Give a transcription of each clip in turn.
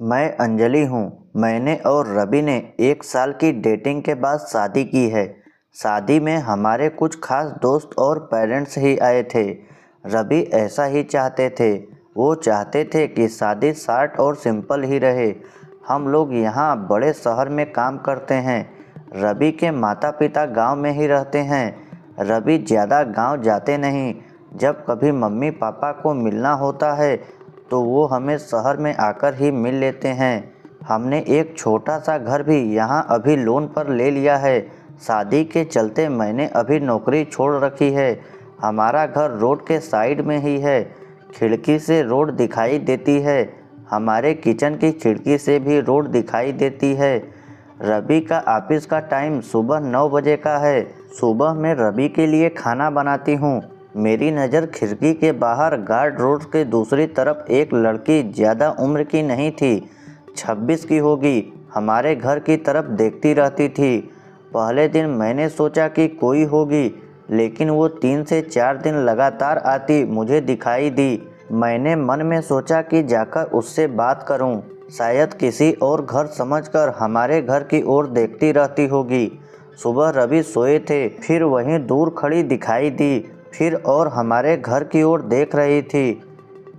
मैं अंजलि हूँ। मैंने और रवि ने 1 साल की डेटिंग के बाद शादी की है। शादी में हमारे कुछ खास दोस्त और पेरेंट्स ही आए थे। रवि ऐसा ही चाहते थे। वो चाहते थे कि शादी शॉर्ट और सिंपल ही रहे। हम लोग यहाँ बड़े शहर में काम करते हैं। रवि के माता पिता गांव में ही रहते हैं। रवि ज़्यादा गांव जाते नहीं। जब कभी मम्मी पापा को मिलना होता है तो वो हमें शहर में आकर ही मिल लेते हैं। हमने एक छोटा सा घर भी यहाँ अभी लोन पर ले लिया है। शादी के चलते मैंने अभी नौकरी छोड़ रखी है। हमारा घर रोड के साइड में ही है। खिड़की से रोड दिखाई देती है। हमारे किचन की खिड़की से भी रोड दिखाई देती है। रवि का ऑफिस का टाइम सुबह 9 बजे का है। सुबह मैं रवि के लिए खाना बनाती हूँ। मेरी नज़र खिड़की के बाहर गार्ड रोड के दूसरी तरफ एक लड़की ज़्यादा उम्र की नहीं थी, 26 की होगी, हमारे घर की तरफ देखती रहती थी। पहले दिन मैंने सोचा कि कोई होगी, लेकिन वो 3 से 4 दिन लगातार आती मुझे दिखाई दी। मैंने मन में सोचा कि जाकर उससे बात करूं। शायद किसी और घर समझकर हमारे घर की ओर देखती रहती होगी। सुबह रवि सोए थे, फिर वहीं दूर खड़ी दिखाई दी, फिर और हमारे घर की ओर देख रही थी।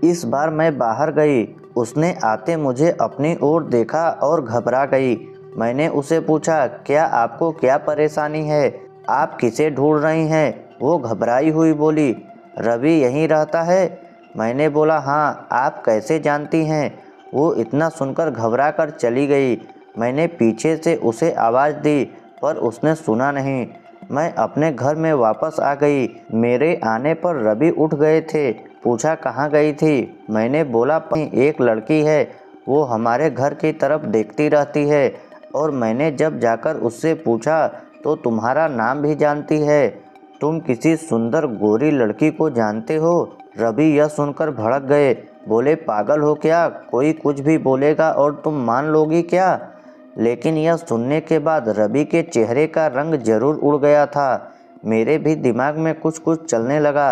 इस बार मैं बाहर गई। उसने आते मुझे अपनी ओर देखा और घबरा गई। मैंने उसे पूछा, क्या आपको क्या परेशानी है? आप किसे ढूंढ रही हैं? वो घबराई हुई बोली, रवि यहीं रहता है। मैंने बोला, हाँ, आप कैसे जानती हैं? वो इतना सुनकर घबरा कर चली गई। मैंने पीछे से उसे आवाज़ दी, पर उसने सुना नहीं। मैं अपने घर में वापस आ गई। मेरे आने पर रवि उठ गए थे। पूछा, कहाँ गई थी? मैंने बोला, एक लड़की है, वो हमारे घर की तरफ देखती रहती है, और मैंने जब जाकर उससे पूछा तो तुम्हारा नाम भी जानती है। तुम किसी सुंदर गोरी लड़की को जानते हो? रवि यह सुनकर भड़क गए। बोले, पागल हो क्या? कोई कुछ भी बोलेगा और तुम मान लोगी क्या? लेकिन यह सुनने के बाद रवि के चेहरे का रंग जरूर उड़ गया था। मेरे भी दिमाग में कुछ कुछ चलने लगा।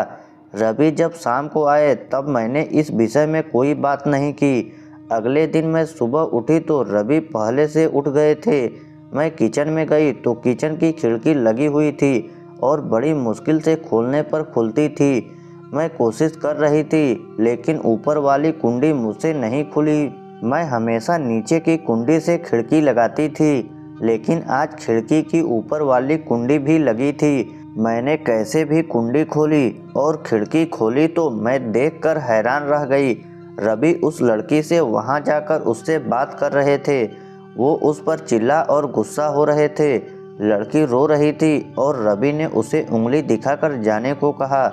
रवि जब शाम को आए तब मैंने इस विषय में कोई बात नहीं की। अगले दिन मैं सुबह उठी तो रवि पहले से उठ गए थे। मैं किचन में गई तो किचन की खिड़की लगी हुई थी और बड़ी मुश्किल से खोलने पर खुलती थी। मैं कोशिश कर रही थी, लेकिन ऊपर वाली कुंडी मुझसे नहीं खुली। मैं हमेशा नीचे की कुंडी से खिड़की लगाती थी, लेकिन आज खिड़की की ऊपर वाली कुंडी भी लगी थी। मैंने कैसे भी कुंडी खोली और खिड़की खोली तो मैं देखकर हैरान रह गई। रवि उस लड़की से वहां जाकर उससे बात कर रहे थे। वो उस पर चिल्ला और गुस्सा हो रहे थे। लड़की रो रही थी और रवि ने उसे उंगली दिखाकर जाने को कहा।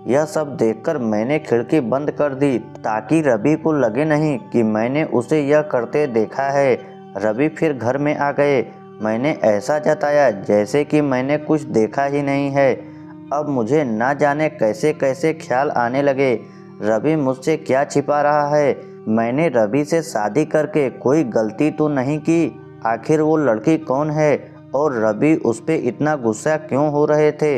यह सब देखकर मैंने खिड़की बंद कर दी ताकि रवि को लगे नहीं कि मैंने उसे यह करते देखा है। रवि फिर घर में आ गए। मैंने ऐसा जताया जैसे कि मैंने कुछ देखा ही नहीं है। अब मुझे ना जाने कैसे कैसे ख्याल आने लगे। रवि मुझसे क्या छिपा रहा है? मैंने रवि से शादी करके कोई गलती तो नहीं की? आखिर वो लड़की कौन है और रवि उस पर इतना गुस्सा क्यों हो रहे थे?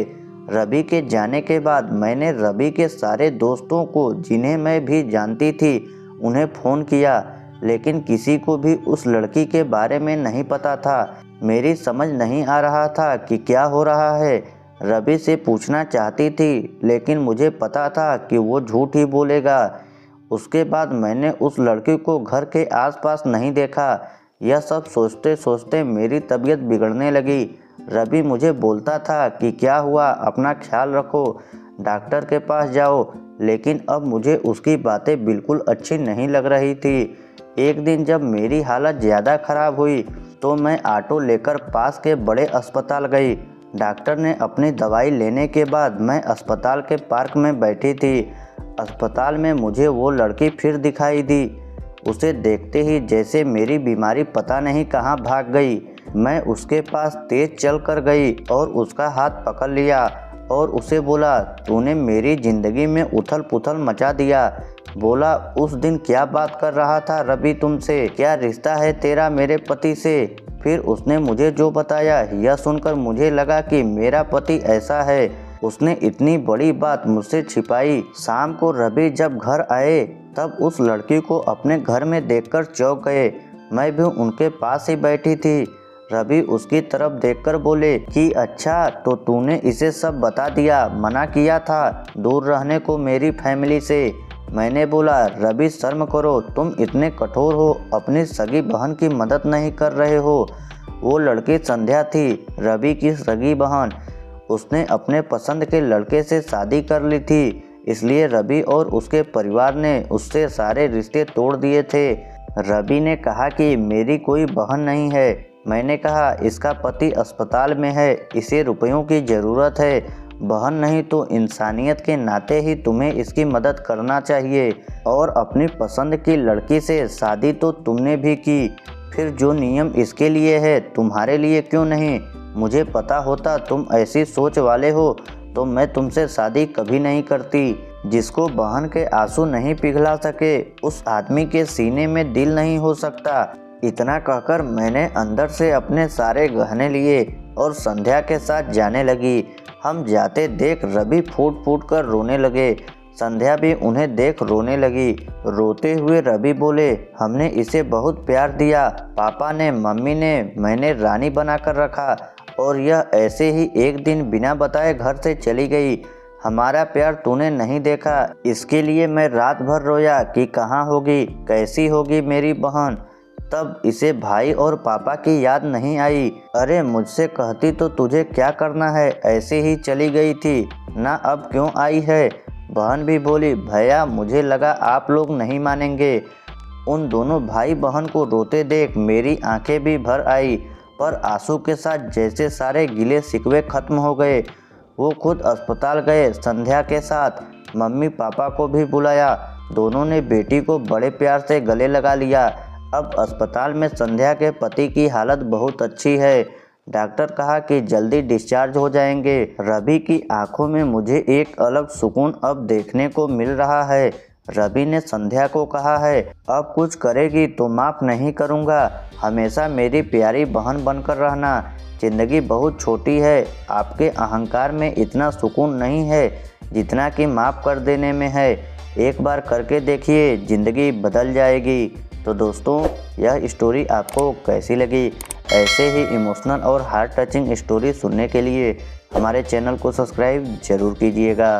रवि के जाने के बाद मैंने रवि के सारे दोस्तों को, जिन्हें मैं भी जानती थी, उन्हें फ़ोन किया, लेकिन किसी को भी उस लड़की के बारे में नहीं पता था। मेरी समझ नहीं आ रहा था कि क्या हो रहा है। रवि से पूछना चाहती थी, लेकिन मुझे पता था कि वो झूठ ही बोलेगा। उसके बाद मैंने उस लड़की को घर के आसपास नहीं देखा। यह सब सोचते सोचते मेरी तबीयत बिगड़ने लगी। रवि मुझे बोलता था कि क्या हुआ, अपना ख्याल रखो, डॉक्टर के पास जाओ, लेकिन अब मुझे उसकी बातें बिल्कुल अच्छी नहीं लग रही थी। एक दिन जब मेरी हालत ज़्यादा ख़राब हुई तो मैं ऑटो लेकर पास के बड़े अस्पताल गई। डॉक्टर ने अपनी दवाई लेने के बाद मैं अस्पताल के पार्क में बैठी थी। अस्पताल में मुझे वो लड़की फिर दिखाई दी। उसे देखते ही जैसे मेरी बीमारी पता नहीं कहाँ भाग गई। मैं उसके पास तेज चल कर गई और उसका हाथ पकड़ लिया और उसे बोला, तूने मेरी ज़िंदगी में उथल पुथल मचा दिया। बोला, उस दिन क्या बात कर रहा था रवि तुमसे? क्या रिश्ता है तेरा मेरे पति से? फिर उसने मुझे जो बताया, यह सुनकर मुझे लगा कि मेरा पति ऐसा है उसने इतनी बड़ी बात मुझसे छिपाई। शाम को रवि जब घर आए तब उस लड़की को अपने घर में देखकर चौंक गए। मैं भी उनके पास ही बैठी थी। रवि उसकी तरफ देखकर बोले कि अच्छा तो तूने इसे सब बता दिया, मना किया था दूर रहने को मेरी फैमिली से। मैंने बोला रवि शर्म करो, तुम इतने कठोर हो, अपनी सगी बहन की मदद नहीं कर रहे हो। वो लड़की संध्या थी, रवि की सगी बहन। उसने अपने पसंद के लड़के से शादी कर ली थी, इसलिए रवि और उसके परिवार ने उससे सारे रिश्ते तोड़ दिए थे। रवि ने कहा कि मेरी कोई बहन नहीं है। मैंने कहा इसका पति अस्पताल में है, इसे रुपयों की ज़रूरत है। बहन नहीं तो इंसानियत के नाते ही तुम्हें इसकी मदद करना चाहिए। और अपनी पसंद की लड़की से शादी तो तुमने भी की, फिर जो नियम इसके लिए है तुम्हारे लिए क्यों नहीं? मुझे पता होता तुम ऐसी सोच वाले हो तो मैं तुमसे शादी कभी नहीं करती। जिसको बहन के आंसू नहीं पिघला सके उस आदमी के सीने में दिल नहीं हो सकता। इतना कहकर मैंने अंदर से अपने सारे गहने लिए और संध्या के साथ जाने लगी। हम जाते देख रवि फूट फूट कर रोने लगे। संध्या भी उन्हें देख रोने लगी। रोते हुए रवि बोले हमने इसे बहुत प्यार दिया, पापा ने, मम्मी ने, मैंने रानी बनाकर रखा और यह ऐसे ही एक दिन बिना बताए घर से चली गई। हमारा प्यार तूने नहीं देखा, इसके लिए मैं रात भर रोया कि कहाँ होगी, कैसी होगी मेरी बहन। तब इसे भाई और पापा की याद नहीं आई। अरे मुझसे कहती तो तुझे क्या करना है, ऐसे ही चली गई थी ना, अब क्यों आई है? बहन भी बोली भैया मुझे लगा आप लोग नहीं मानेंगे। उन दोनों भाई बहन को रोते देख मेरी आंखें भी भर आई, पर आंसू के साथ जैसे सारे गिले शिकवे खत्म हो गए। वो खुद अस्पताल गए संध्या के साथ। मम्मी पापा को भी बुलाया। दोनों ने बेटी को बड़े प्यार से गले लगा लिया। अब अस्पताल में संध्या के पति की हालत बहुत अच्छी है। डॉक्टर कहा कि जल्दी डिस्चार्ज हो जाएंगे। रवि की आंखों में मुझे एक अलग सुकून अब देखने को मिल रहा है। रवि ने संध्या को कहा है अब कुछ करेगी तो माफ़ नहीं करूँगा, हमेशा मेरी प्यारी बहन बनकर रहना। ज़िंदगी बहुत छोटी है, आपके अहंकार में इतना सुकून नहीं है जितना कि माफ़ कर देने में है। एक बार करके देखिए, ज़िंदगी बदल जाएगी। तो दोस्तों यह स्टोरी आपको कैसी लगी? ऐसे ही इमोशनल और हार्ट टचिंग स्टोरी सुनने के लिए हमारे चैनल को सब्सक्राइब ज़रूर कीजिएगा।